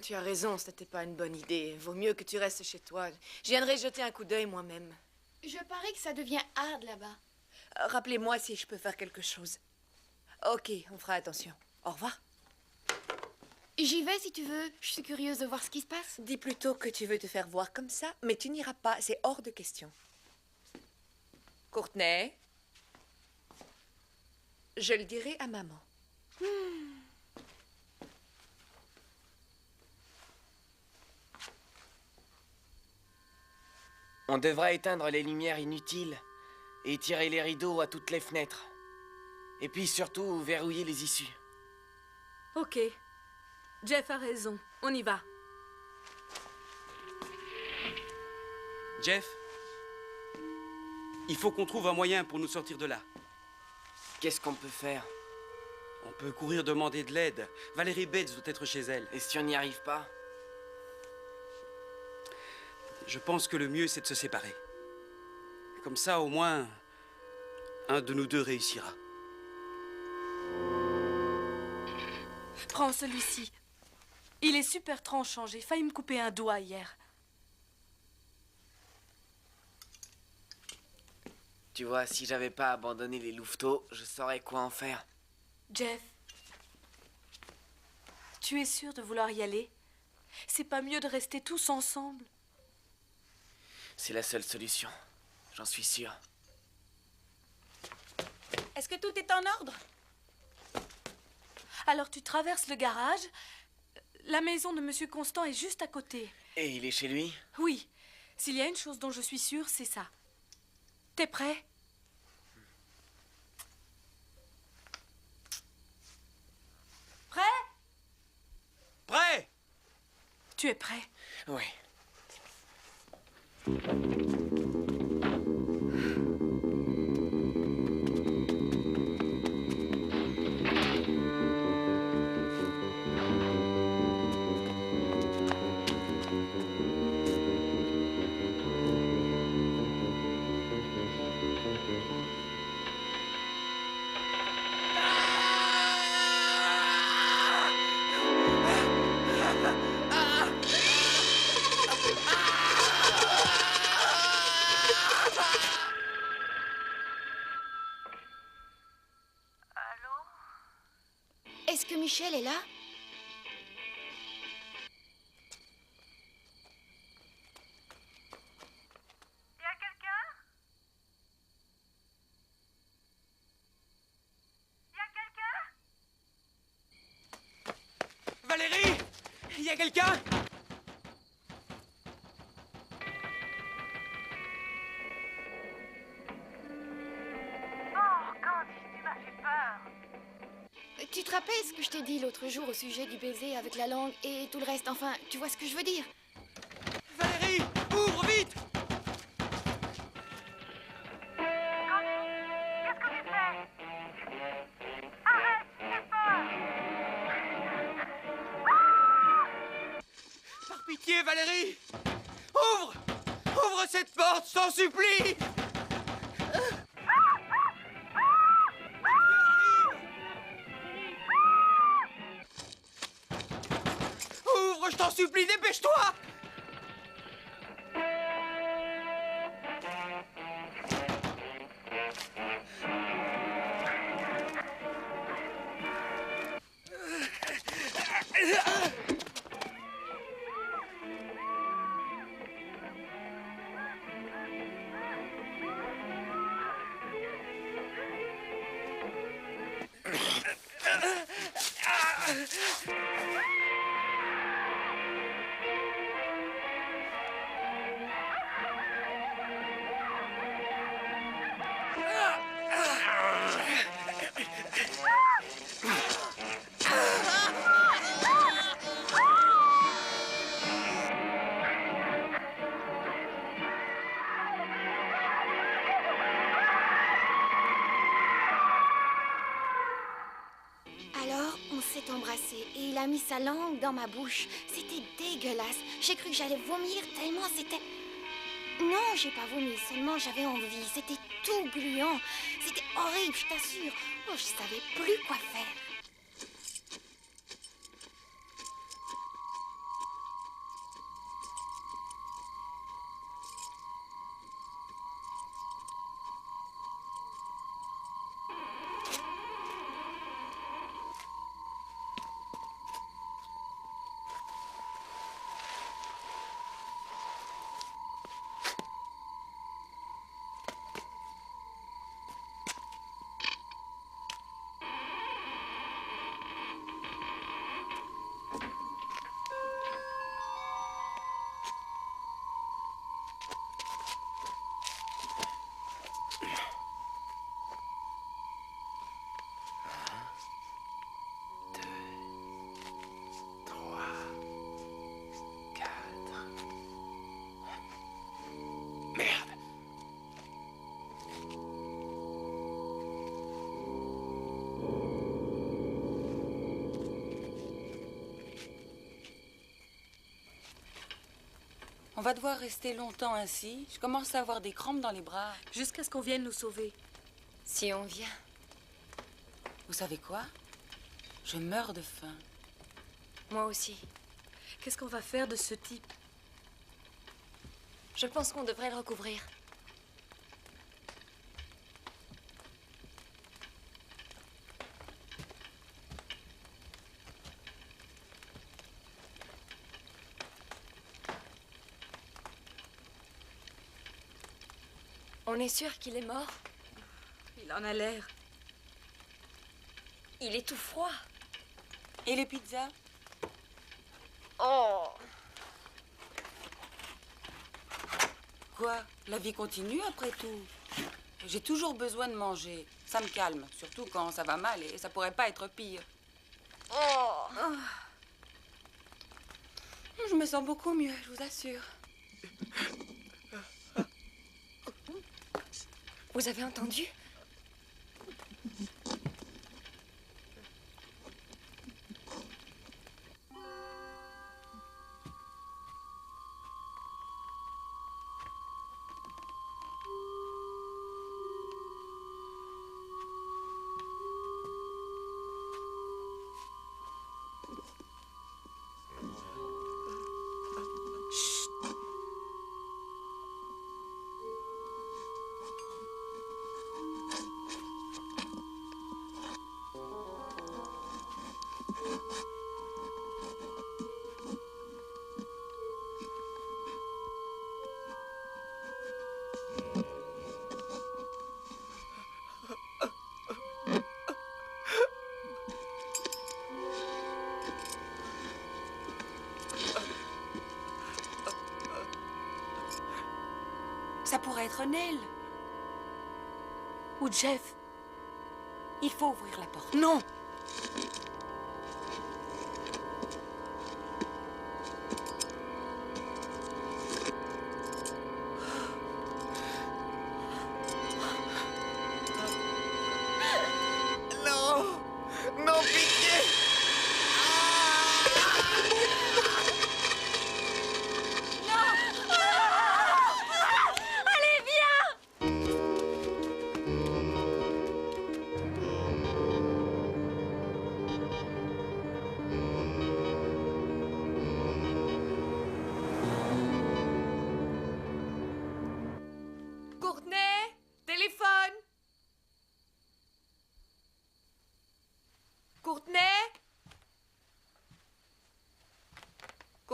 Tu as raison, ce n'était pas une bonne idée. Vaut mieux que tu restes chez toi. Je viendrai jeter un coup d'œil moi-même. Je parie que ça devient hard là-bas. Rappelez-moi si je peux faire quelque chose. Ok, on fera attention. Au revoir. J'y vais si tu veux. Je suis curieuse de voir ce qui se passe. Dis plutôt que tu veux te faire voir comme ça, mais tu n'iras pas, c'est hors de question. Courtney, je le dirai à maman. On devrait éteindre les lumières inutiles et tirer les rideaux à toutes les fenêtres. Et puis surtout verrouiller les issues. Ok. Jeff a raison. On y va. Jeff, il faut qu'on trouve un moyen pour nous sortir de là. Qu'est-ce qu'on peut faire? On peut courir demander de l'aide. Valérie Bates doit être chez elle. Et si on n'y arrive pas? Je pense que le mieux, c'est de se séparer. Comme ça, au moins, un de nous deux réussira. Prends celui-ci. Il est super tranchant. J'ai failli me couper un doigt hier. Tu vois, si j'avais pas abandonné les louveteaux, je saurais quoi en faire. Jeff, tu es sûr de vouloir y aller? C'est pas mieux de rester tous ensemble? C'est la seule solution. J'en suis sûr. Est-ce que tout est en ordre? Alors tu traverses le garage. La maison de Monsieur Constant est juste à côté. Et il est chez lui? Oui. S'il y a une chose dont je suis sûre, c'est ça. T'es prêt? Prêt? Prêt? Tu es prêt? Oui. Est-ce que Michel est là? Y a quelqu'un? Y a quelqu'un? Valérie! Il y a quelqu'un? Oh, Candy, tu m'as fait peur. Tu te rappelles ce que je t'ai dit l'autre jour au sujet du baiser avec la langue et tout le reste? Enfin, tu vois ce que je veux dire? Valérie! Ouvre vite! Candy, qu'est-ce que tu fais? Arrête, j'ai peur. Par pitié, Valérie! Ouvre! Ouvre cette porte, je t'en supplie! supplie, dépêche-toi! Alors, on s'est embrassé et il a mis sa langue dans ma bouche. C'était dégueulasse. J'ai cru que j'allais vomir tellement c'était... Non, j'ai pas vomi, seulement j'avais envie. C'était tout gluant. C'était horrible, je t'assure. Oh, je savais plus quoi faire. On va devoir rester longtemps ainsi. Je commence à avoir des crampes dans les bras. Jusqu'à ce qu'on vienne nous sauver. Si on vient. Vous savez quoi? Je meurs de faim. Moi aussi. Qu'est-ce qu'on va faire de ce type? Je pense qu'on devrait le recouvrir. On est sûr qu'il est mort? Il en a l'air. Il est tout froid. Et les pizzas? Oh! Quoi? La vie continue après tout. J'ai toujours besoin de manger. Ça me calme, surtout quand ça va mal et ça pourrait pas être pire. Oh! Je me sens beaucoup mieux, je vous assure. Vous avez entendu? Ça pourrait être Nell. Ou Jeff. Il faut ouvrir la porte. Non! Non! Non, pitié! Allez, viens!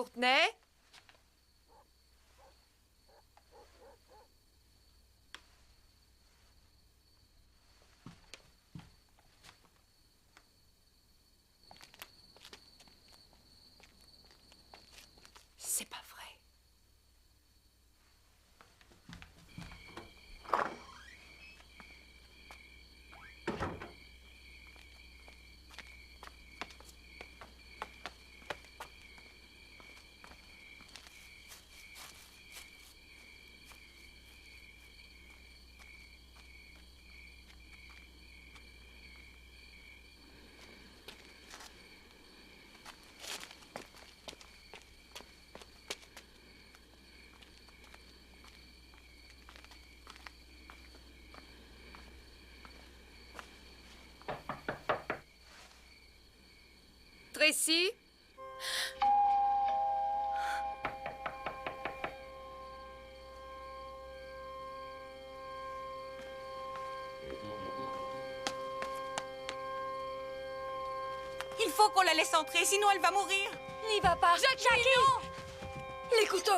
Courtney? C'est pas vrai. Tracy? Il faut qu'on la laisse entrer, sinon elle va mourir. N'y va pas. Jackie, non! Les couteaux!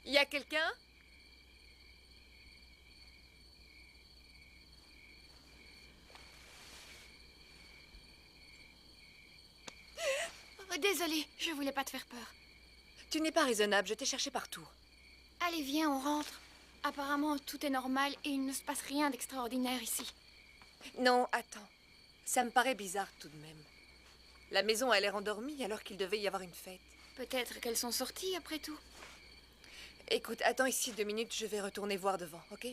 Y a quelqu'un? Oh, désolée, je voulais pas te faire peur. Tu n'es pas raisonnable, je t'ai cherché partout. Allez, viens, on rentre. Apparemment, tout est normal et il ne se passe rien d'extraordinaire ici. Non, attends. Ça me paraît bizarre tout de même. La maison a l'air endormie alors qu'il devait y avoir une fête. Peut-être qu'elles sont sorties après tout. Écoute, attends ici 2 minutes, je vais retourner voir devant, ok?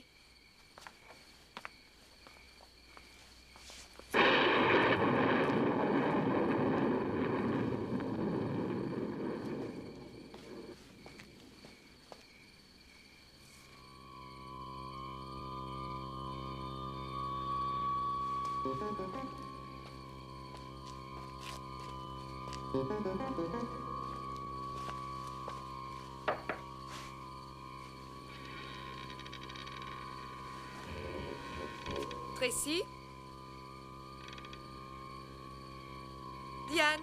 Tracy? Diane?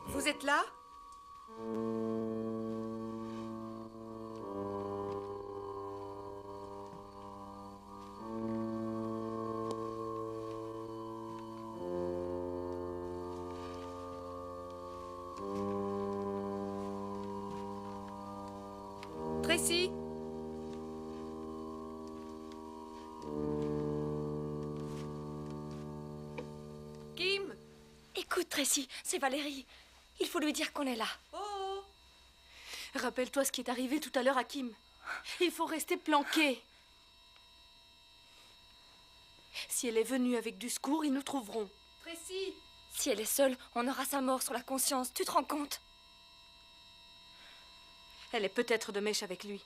Vous êtes là? Tracy? Kim? Écoute, Tracy, c'est Valérie. Il faut lui dire qu'on est là. Oh! Rappelle-toi ce qui est arrivé tout à l'heure à Kim. Il faut rester planqué. Si elle est venue avec du secours, ils nous trouveront. Tracy? Si elle est seule, on aura sa mort sur la conscience. Tu te rends compte? Elle est peut-être de mèche avec lui.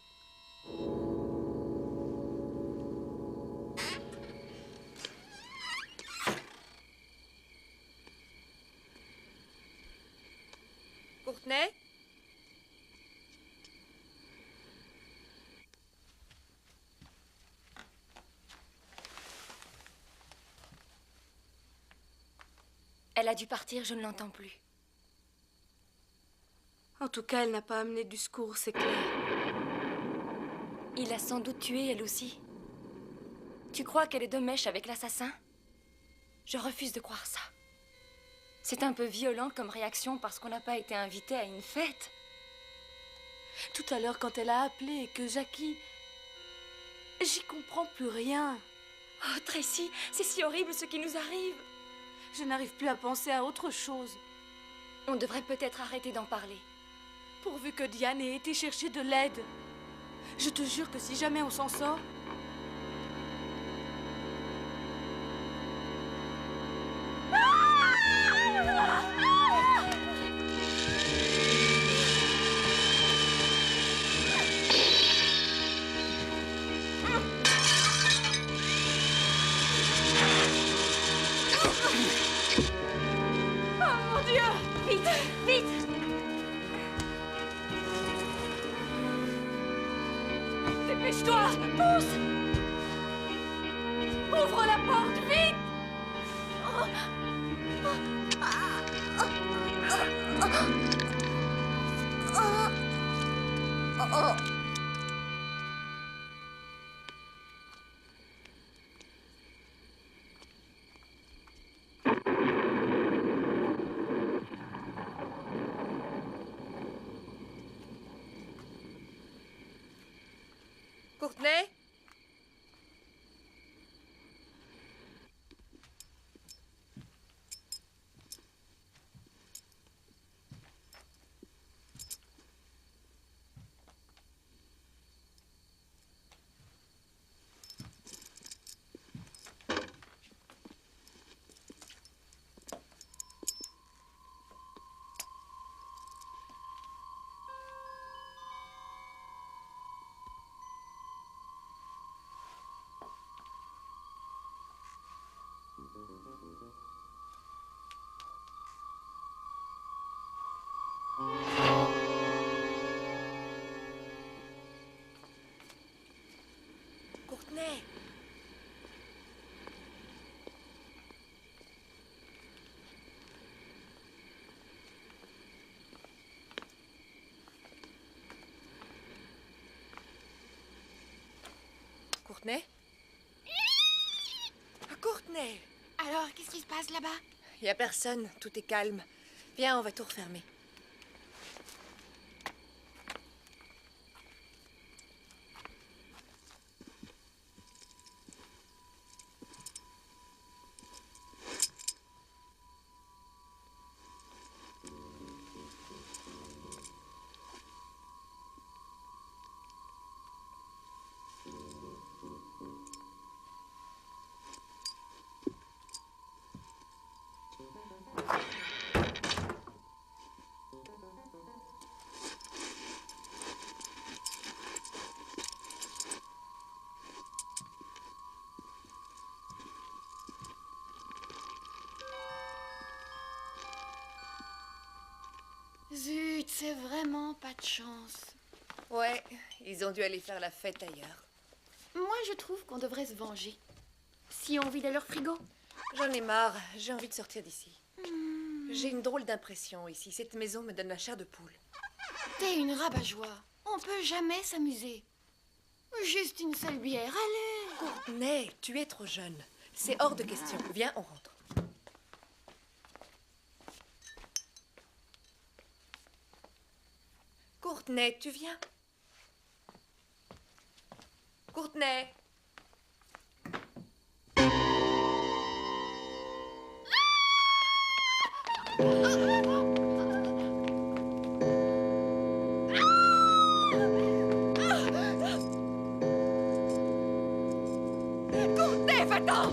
Courtney? Elle a dû partir, je ne l'entends plus. En tout cas, elle n'a pas amené du secours, c'est clair. Il l'a sans doute tuée, elle aussi. Tu crois qu'elle est de mèche avec l'assassin? Je refuse de croire ça. C'est un peu violent comme réaction parce qu'on n'a pas été invité à une fête. Tout à l'heure, quand elle a appelé et que Jackie... J'y comprends plus rien. Oh, Tracy, c'est si horrible ce qui nous arrive. Je n'arrive plus à penser à autre chose. On devrait peut-être arrêter d'en parler. Pourvu que Diane ait été chercher de l'aide. Je te jure que si jamais on s'en sort... Dépêche-toi! Pousse! Ouvre la porte, vite! Courtney? Courtney! Courtney? Ah, Courtney! Alors, qu'est-ce qui se passe là-bas? Y a personne, tout est calme. Viens, on va tout refermer. Zut, c'est vraiment pas de chance. Ouais, ils ont dû aller faire la fête ailleurs. Moi, je trouve qu'on devrait se venger. Si on vide leur frigo. J'en ai marre, j'ai envie de sortir d'ici. J'ai une drôle d'impression ici. Cette maison me donne la chair de poule. T'es une rabat-joie. On peut jamais s'amuser. Juste une seule bière, allez. Courtney, tu es trop jeune. C'est hors de question. Viens, on rentre. Courtney, tu viens? Courtney! Courtney, va-t'en!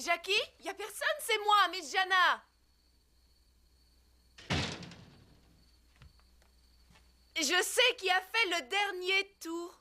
Jackie? Y a personne, c'est moi, Miss Jana. Je sais qui a fait le dernier tour.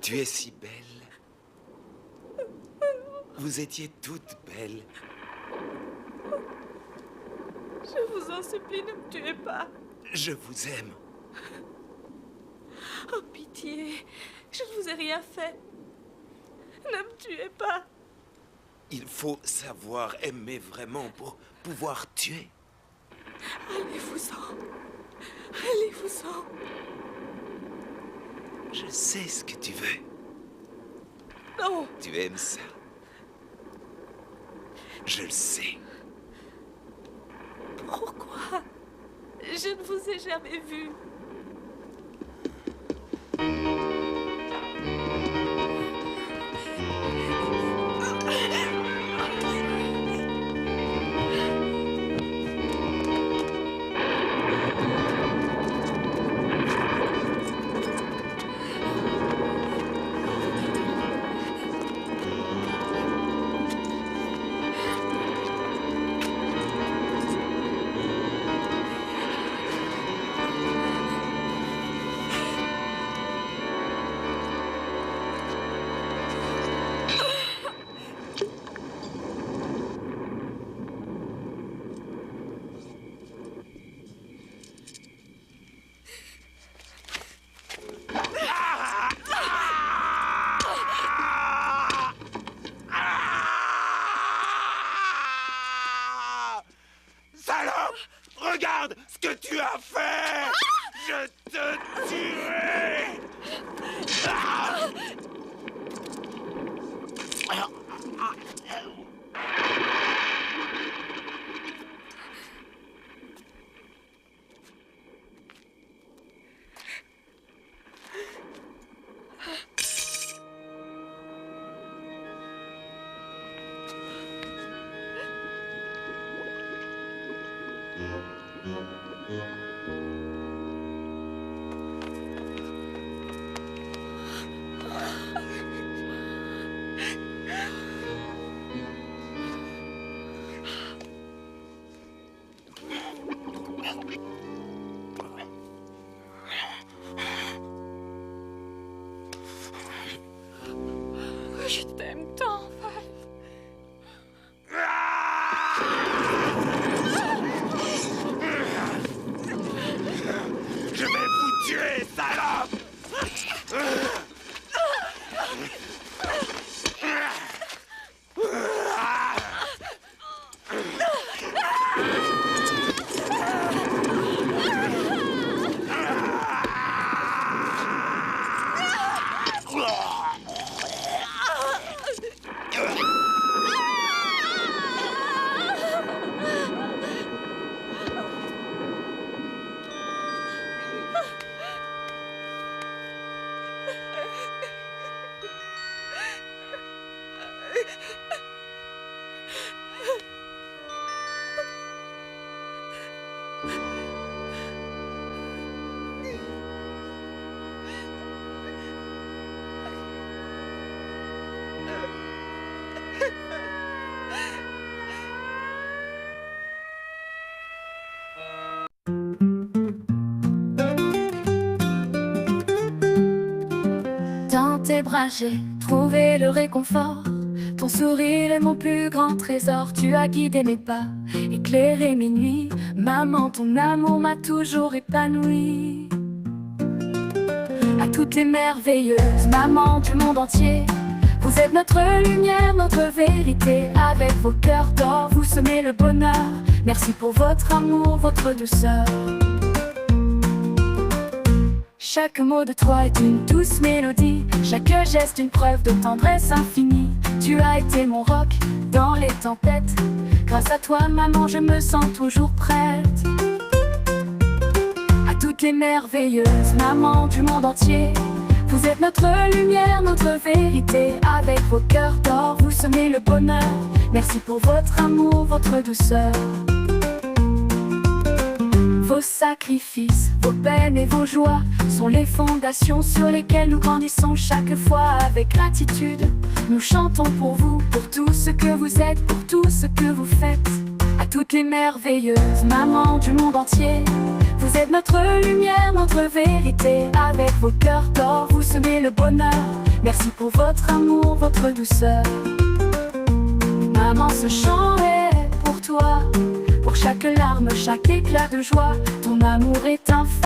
Tu es si belle. Vous étiez toutes belles. Je vous en supplie, ne me tuez pas. Je vous aime. Oh, pitié. Je ne vous ai rien fait. Ne me tuez pas. Il faut savoir aimer vraiment pour pouvoir tuer. Allez-vous-en. Allez-vous-en. Je sais ce que tu veux. Non. Tu aimes ça. Je le sais. Pourquoi? Je ne vous ai jamais vu. Regarde ce que tu as fait! Je te tuerai! Dans tes bras j'ai trouvé le réconfort. Ton sourire est mon plus grand trésor. Tu as guidé mes pas, éclairé mes nuits. Maman, ton amour m'a toujours épanouie. À toutes les merveilleuses mamans du monde entier, vous êtes notre lumière, notre vérité. Avec vos cœurs d'or, vous semez le bonheur. Merci pour votre amour, votre douceur. Chaque mot de toi est une douce mélodie. Chaque geste une preuve de tendresse infinie. Tu as été mon roc dans les tempêtes. Grâce à toi, maman, je me sens toujours prête. À toutes les merveilleuses mamans du monde entier, vous êtes notre lumière, notre vérité. Avec vos cœurs d'or, vous semez le bonheur. Merci pour votre amour, votre douceur. Vos sacrifices, vos peines et vos joies sont les fondations sur lesquelles nous grandissons chaque fois. Avec gratitude, nous chantons pour vous, pour tout ce que vous êtes, pour tout ce que vous faites. À toutes les merveilleuses mamans du monde entier, vous êtes notre lumière, notre vérité. Avec vos cœurs d'or, vous semez le bonheur. Merci pour votre amour, votre douceur. Maman, ce chant est pour toi. Pour chaque larme, chaque éclat de joie, ton amour est infini.